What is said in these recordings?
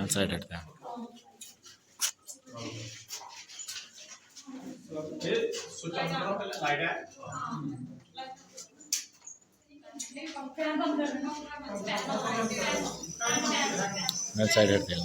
Side हटते हैं। Side हटते हैं।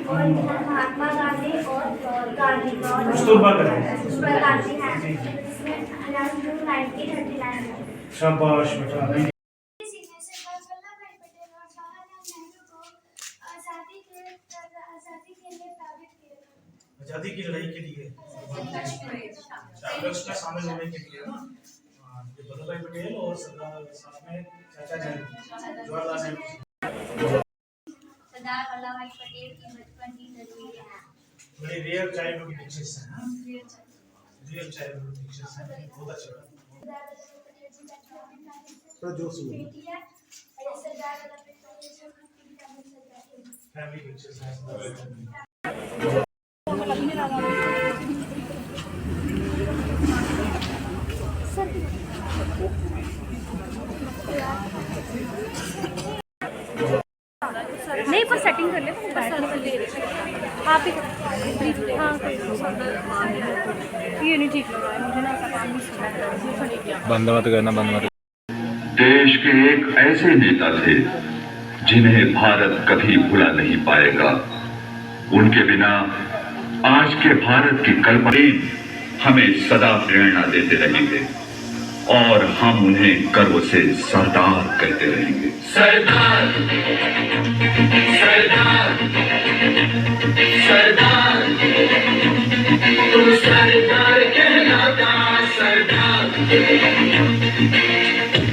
महात्मा गांधी और गांधी कस्तूरबा गांधी हैं जिसमें 1939 शाबाश बेटा। आजादी की लड़ाई के लिए संघर्ष में शामिल होने के लिए ना वल्लभ भाई पटेल और सरदार साथ में चाचा नेहरू जवाहरलाल नेहरू। सरदार वल्लभ भाई पटेल की बचपन की तस्वीरें हैं। बड़ी रियल चाइल्डहुड पिक्चर्स हैं। रियल चाइल्डहुड पिक्चर्स हैं। बहुत अच्छा। थोड़ा जोर से बोलो। फैमिली पिक्चर्स हैं। नहीं पर सेटिंग कर ले आप ही हाँ ये नहीं ठीक लग रहा है मुझे ना बंद मत करना, बंद मत। देश के एक ऐसे नेता थे जिन्हें भारत कभी भुला नहीं पाएगा। उनके बिना आज के भारत की कल्पना हमें सदा प्रेरणा देते रहेंगे और हम उन्हें गर्व से सरदार कहते रहेंगे। सरदार सरदार सरदार तू सरदार कहलाता सरदार।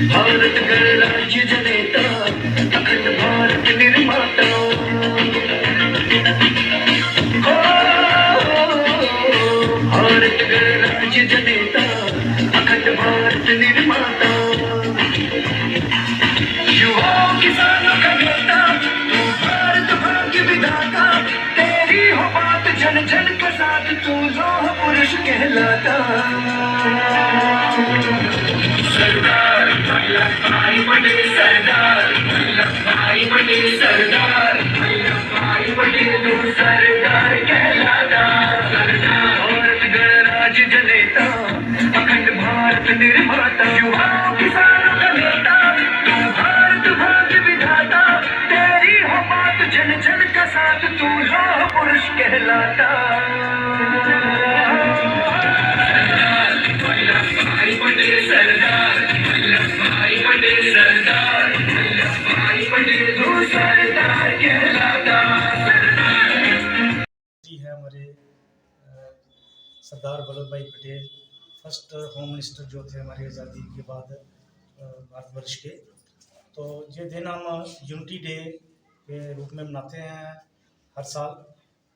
भारत गणराज्य जनता अखंड भारत निर्माता। भारत गणराज्य जनता अखंड भारत निर्माता। युवाओं किसानों का नेता तू भारत भाग्य विधाता। तेरी हो बात जन जन के साथ तू लौह पुरुष कहलाता। सरदार वल्लभ भाई पटेल सरदार वल्लभ भाई पटेल सरदार वल्लभ भाई पटेल तू सरदार कहलाता। भारत गणराज्य जनता अखंड भारत निर्माता। युवाओं किसानों का नेता तू भारत भाग्य विधाता। तेरी हो बात जन जन का साथ तू लौह पुरुष कहलाता। सरदार वल्लभ भाई पटेल सरदार वल्लभ भाई पटेल सरदार वल्लभ भाई पटेल तू सरदार कहलाता। जी है हमारे सरदार वल्लभ भाई पटेल फर्स्ट होम मिनिस्टर जो थे हमारी आज़ादी के बाद भारतवर्ष के। तो ये दिन हम यूनिटी डे के रूप में मनाते हैं हर साल।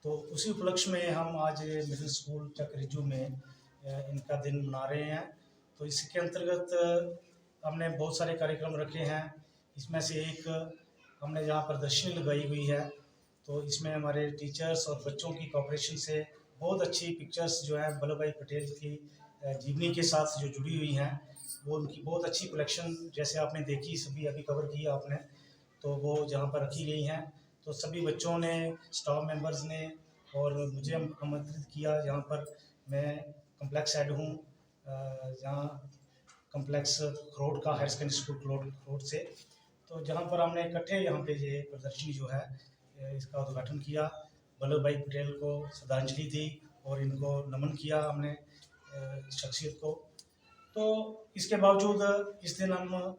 तो उसी उपलक्ष्य में हम आज मिडिल स्कूल चक रिजू में इनका दिन मना रहे हैं। तो इसके अंतर्गत हमने बहुत सारे कार्यक्रम रखे हैं। इसमें से एक हमने जहाँ प्रदर्शनी लगाई हुई है, तो इसमें हमारे टीचर्स और बच्चों की कोऑपरेशन से बहुत अच्छी पिक्चर्स जो है वल्लभ भाई पटेल की जीवनी के साथ जो जुड़ी हुई हैं, वो उनकी बहुत अच्छी कलेक्शन जैसे आपने देखी, सभी अभी कवर की आपने, तो वो जहाँ पर रखी गई हैं। तो सभी बच्चों ने, स्टाफ मेंबर्स ने और मुझे आमंत्रित किया। यहाँ पर मैं कम्प्लेक्स हेड हूँ, जहाँ कम्प्लेक्स खरोट का हायर सेकेंडरी स्कूल खरोट से। तो जहाँ पर हमने इकट्ठे यहाँ पे ये प्रदर्शनी जो है इसका उद्घाटन किया, वल्लभ भाई पटेल को श्रद्धांजलि दी और इनको नमन किया हमने शख्सियत को। तो इसके बावजूद इस दिन हम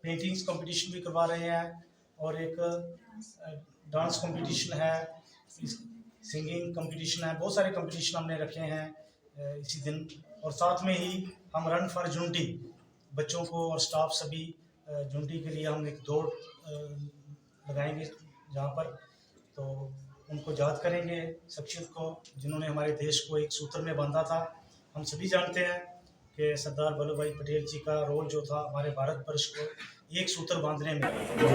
पेंटिंग्स कंपटीशन भी करवा रहे हैं और एक डांस कंपटीशन है, सिंगिंग कंपटीशन है, बहुत सारे कंपटीशन हमने रखे हैं इसी दिन। और साथ में ही हम रन फॉर यूनिटी बच्चों को और स्टाफ सभी यूनिटी के लिए हम एक दौड़ लगाएंगे जहाँ पर, तो उनको याद करेंगे शख्सियत को जिन्होंने हमारे देश को एक सूत्र में बांधा था। हम सभी जानते हैं कि सरदार वल्लभ भाई पटेल जी का रोल जो था हमारे भारतवर्ष को एक सूत्र बांधने में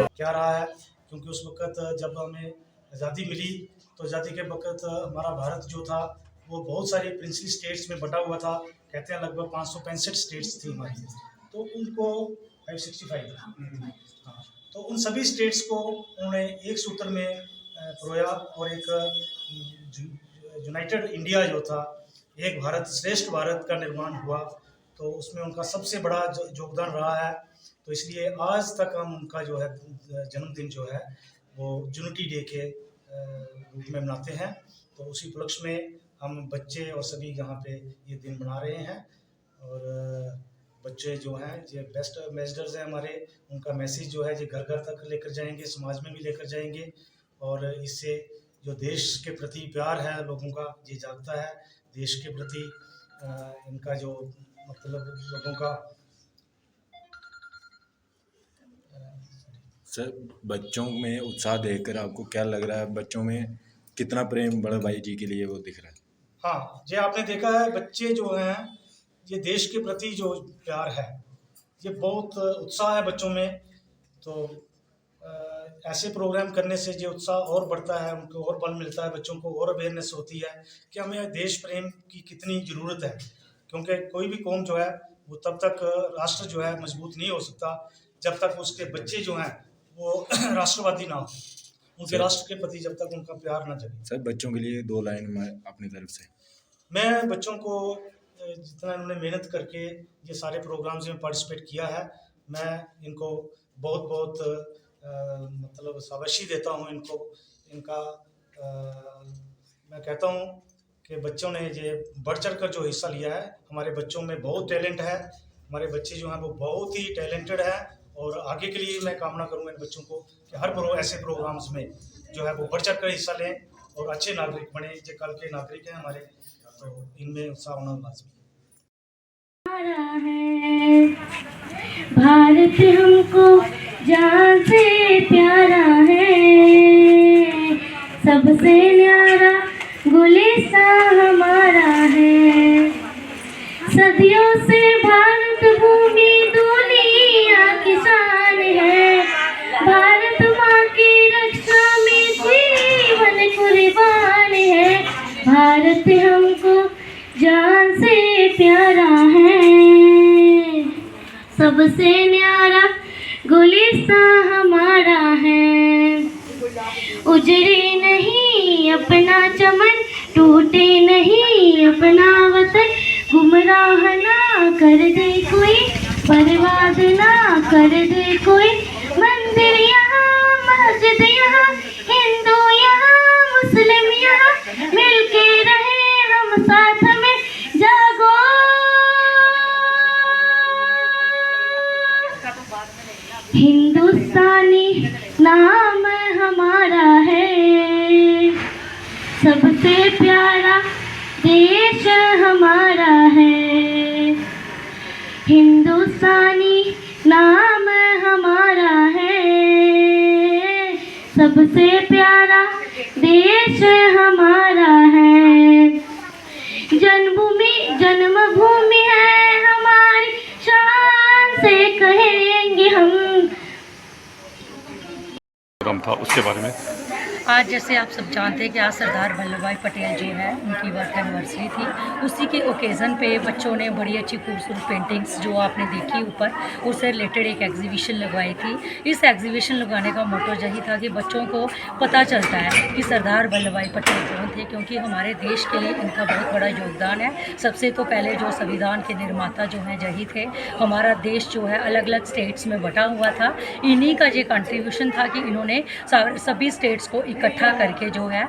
क्या रहा है, क्योंकि उस वक़्त जब हमें आज़ादी मिली तो आज़ादी के वक़्त हमारा भारत जो था वो बहुत सारी प्रिंसली स्टेट्स में बटा हुआ था। कहते हैं लगभग 565 स्टेट्स थी हमारी, तो उनको 565 हाँ, तो उन सभी स्टेट्स को उन्होंने एक सूत्र में परोया और एक यूनाइटेड इंडिया जो था, एक भारत श्रेष्ठ भारत का निर्माण हुआ। तो उसमें उनका सबसे बड़ा योगदान रहा है। तो इसलिए आज तक हम उनका जो है जन्मदिन जो है वो यूनिटी डे के रूप में मनाते हैं। तो उसी उपलक्ष्य में हम बच्चे और सभी यहाँ पे ये दिन मना रहे हैं। और बच्चे जो हैं ये बेस्ट एम्बेसडर्स हैं हमारे, उनका मैसेज जो है ये घर घर तक लेकर जाएंगे, समाज में भी लेकर जाएंगे और इससे जो देश के प्रति प्यार है लोगों का ये जागता है। देश के प्रति इनका जो मतलब लोगों का सर, बच्चों में उत्साह देखकर आपको क्या लग रहा है, बच्चों में कितना प्रेम बड़े भाई जी के लिए वो दिख रहा है? हाँ, ये आपने देखा है बच्चे जो हैं ये देश के प्रति जो प्यार है ये बहुत उत्साह है बच्चों में। तो ऐसे प्रोग्राम करने से जो उत्साह और बढ़ता है, उनको और बल मिलता है, बच्चों को और अवेयरनेस होती है कि हमें देश प्रेम की कितनी ज़रूरत है। क्योंकि कोई भी कौम जो है वो तब तक राष्ट्र जो है मजबूत नहीं हो सकता जब तक उसके बच्चे जो हैं वो राष्ट्रवादी ना हो, उनके राष्ट्र के प्रति जब तक उनका प्यार ना जगे। सर, बच्चों के लिए 2 लाइन में अपनी तरफ से। मैं बच्चों को जितना इन्होंने मेहनत करके ये सारे प्रोग्राम्स में पार्टिसिपेट किया है, मैं इनको बहुत बहुत मतलब शाबाशी देता हूँ इनको। इनका मैं कहता हूँ कि बच्चों ने ये बढ़ चढ़ कर जो हिस्सा लिया है, हमारे बच्चों में बहुत टैलेंट है, हमारे बच्चे जो हैं वो बहुत ही टैलेंटेड है। और आगे के लिए मैं कामना करूँगा इन बच्चों को कि हर ऐसे प्रोग्राम्स में जो है वो बढ़ चढ़ कर हिस्सा लें और अच्छे नागरिक बने। जो कल के नागरिक हैं हमारे, तो इनमें उत्साह होना लाजमी है। भारत हमको जान से प्यारा है, सबसे न्यारा गुलिस्तान हमारा है। सदियों से भारत भूमि दुनिया की शान है, भारत माँ की रक्षा में जीवन कुर्बान है। भारत हमको जान से प्यारा है, सबसे न्यारा गुलिस्तान हमारा है। उजड़े नहीं अपना चमन, टूटे नहीं अपना वतन, गुमराह ना कर दे कोई, बर्बाद ना कर दे कोई। मंदिर यहाँ मस्जिद यहाँ, हिंदू यहाँ मुस्लिम यहाँ, मिलके रहे हम साथ में, जागो हिंदुस्तानी नाम हमारा है, सबसे प्यारा देश हमारा है। हिंदुस्तानी नाम हमारा है, सबसे प्यारा देश हमारा है। जन्मभूमि है हमारी, शान से कहेंगे हम। था उसके बारे में आज जैसे आप सब जानते हैं कि आज सरदार वल्लभ भाई पटेल जो है उनकी बर्थ एनिवर्सरी थी। उसी के ओकेज़न पे बच्चों ने बड़ी अच्छी खूबसूरत पेंटिंग्स जो आपने देखी ऊपर, उससे रिलेटेड एक एग्जीबिशन लगवाई थी। इस एग्जीबिशन लगाने का मोटो यही था कि बच्चों को पता चलता है कि सरदार वल्लभ भाई पटेल कौन थे, थे, क्योंकि हमारे देश के लिए इनका बहुत बड़ा योगदान है। सबसे तो पहले जो संविधान के निर्माता जो हैं यही थे। हमारा देश जो है अलग अलग स्टेट्स में बटा हुआ था, इन्हीं का ये कंट्रीब्यूशन था कि इन्होंने सभी स्टेट्स को इकट्ठा करके जो है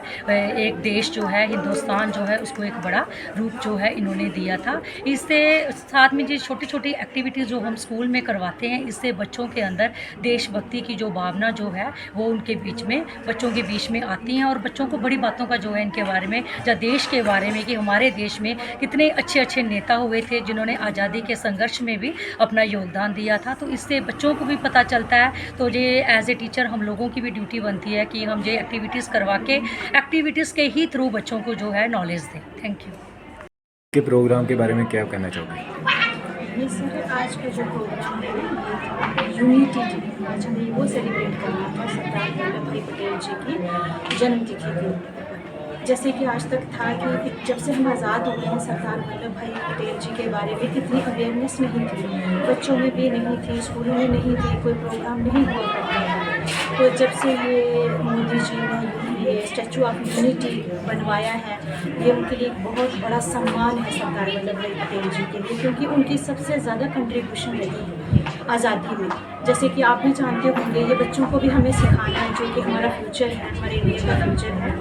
एक देश जो है हिंदुस्तान जो है उसको एक बड़ा रूप जो है इन्होंने दिया था। इससे साथ में जो छोटी छोटी एक्टिविटीज़ जो हम स्कूल में करवाते हैं, इससे बच्चों के अंदर देशभक्ति की जो भावना जो है वो उनके बीच में, बच्चों के बीच में आती हैं, और बच्चों को बड़ी बातों का जो है इनके बारे में या देश के बारे में कि हमारे देश में कितने अच्छे अच्छे नेता हुए थे जिन्होंने आज़ादी के संघर्ष में भी अपना योगदान दिया था। तो इससे बच्चों को भी पता चलता है। तो ये एज ए टीचर हम लोगों की भी ड्यूटी बनती है कि हम ये एक्टिविटीज़ करवा के एक्टिविटीज़ के ही थ्रू बच्चों को जो है नॉलेज दें। Thank you. के प्रोग्राम के बारे में क्या कहना चाहोगे? ये सर आज का जो प्रोग्राम है यूनिटी डे, आज हमें वो सेलिब्रेट करना था सरदार वल्लभ भाई पटेल जी की जन्मतिथि के ऊपर। जैसे कि आज तक था कि जब से हम आज़ाद हुए हैं, सरदार वल्लभ भाई पटेल जी के बारे में कितनी अवेयरनेस नहीं थी, बच्चों में भी नहीं थी, स्कूलों में नहीं थी, कोई प्रोग्राम नहीं हुआ करते हैं। तो जब से ये मोदी जी ने ये स्टैचू ऑफ यूनिटी बनवाया है, ये उनके लिए एक बहुत बड़ा सम्मान है सरदार वल्लभ भाई पटेल जी के लिए, क्योंकि उनकी सबसे ज़्यादा कंट्रीब्यूशन रही है आज़ादी में। जैसे कि आप भी जानते होंगे, ये बच्चों को भी हमें सिखाना है, जो कि हमारा फ्यूचर है, हमारे इंडिया का फ्यूचर है,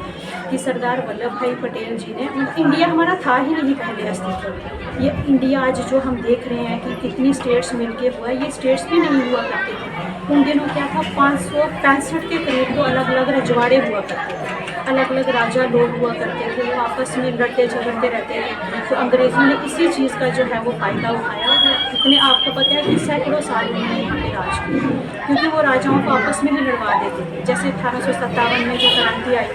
कि सरदार वल्लभ भाई पटेल जी ने, इंडिया हमारा था ही नहीं पहले अस्तित्व। ये इंडिया आज जो हम देख रहे हैं कि कितनी स्टेट्स मिलके हुआ, ये स्टेट्स भी नहीं हुआ करते थे। उन दिनों क्या था, 565 के करीब तो अलग अलग रजवाड़े हुआ करते थे, अलग अलग राजा लोग हुआ करते थे, वो आपस में लड़ते झगड़ते रहते थे। तो अंग्रेज़ों ने इसी चीज़ का जो है वो फ़ायदा उठाया। इतने आपको पता है कि सैकड़ों साल उन्होंने यहाँ पे राज किया, क्योंकि वो राजाओं को आपस में ही लड़वा देते थे। जैसे 1857 में जो क्रांति आई,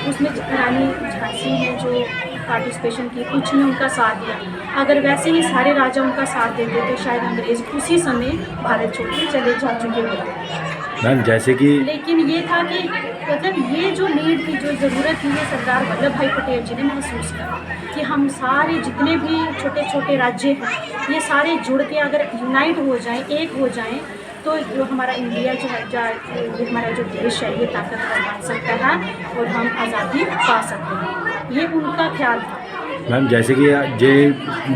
उसमें रानी झांसी ने जो पार्टिसिपेशन की, कुछ ने उनका साथ दिया। अगर वैसे ही सारे राजा उनका साथ देते तो शायद अंग्रेज़ उसी समय भारत छोड़ के चले जा चुके होते। मैम जैसे कि लेकिन ये था कि मतलब ये जो नीड थी, जो ज़रूरत थी, ये सरदार वल्लभ भाई पटेल जी ने महसूस करा कि हम सारे जितने भी छोटे छोटे राज्य हैं, ये सारे जुड़ के अगर यूनाइट हो जाएं, एक हो जाएं, तो जो हमारा इंडिया जो है, जो हमारा जो देश है, ये ताकतवर बन सकता है और हम आज़ादी पा सकते हैं। ये उनका ख्याल था। मैम जैसे कि ये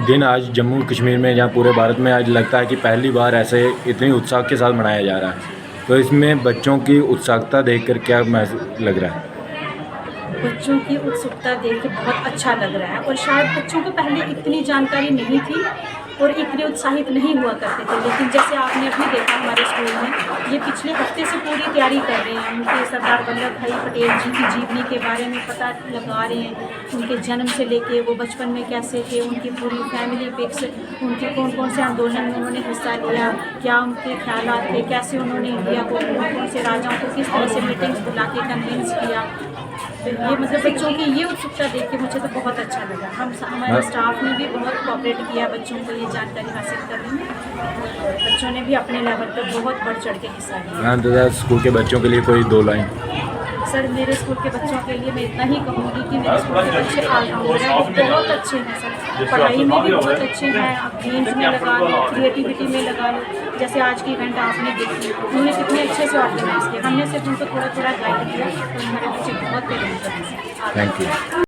दिन आज जम्मू कश्मीर में या पूरे भारत में आज लगता है कि पहली बार ऐसे इतनी उत्साह के साथ मनाया जा रहा है, तो इसमें बच्चों की उत्सुकता देखकर क्या महसूस लग रहा है? बच्चों की उत्सुकता देख के बहुत अच्छा लग रहा है, और शायद बच्चों को पहले इतनी जानकारी नहीं थी और इतने उत्साहित नहीं हुआ करते थे। लेकिन जैसे आपने अभी देखा हमारे स्कूल में, ये पिछले हफ्ते से पूरी तैयारी कर रहे हैं, उनके सरदार वल्लभ भाई पटेल जी की जीवनी के बारे में पता लगा रहे हैं, उनके जन्म से लेके वो बचपन में कैसे थे, उनकी पूरी फैमिली पिक्स, उनके कौन कौन से आंदोलन में उन्होंने हिस्सा लिया, क्या उनके ख्यालात थे, कैसे उन्होंने इंडिया को, कौन कौन से राजाओं को किस तरह से मीटिंग्स बुला के कन्विंस किया। तो ये मतलब बच्चों की ये उत्सुकता देख के मुझे तो बहुत अच्छा लगा। हमारे स्टाफ ने भी बहुत कोऑपरेट किया बच्चों को ये जानकारी हासिल करने में, और बच्चों ने भी अपने लेवल पर बहुत बढ़ चढ़ के हिस्सा लिया। तो स्कूल के बच्चों के लिए कोई 2 लाइन? सर मेरे स्कूल के बच्चों के लिए मैं इतना ही कहूँगी कि मेरे स्कूल के बच्चे ऑलराउंडर हैं, बहुत अच्छे हैं सर, पढ़ाई में भी बहुत अच्छे हैं, आप गेम्स में लगा लो, क्रिएटिविटी में लगा लो। जैसे आज की इवेंट आपने देखी, उन्होंने कितने अच्छे से ऑर्गेनाइज किया, हमने सिर्फ उनको थोड़ा थोड़ा गाइड किया, तो हमारे बच्चे बहुत टैलेंटेड हैं। Thank you.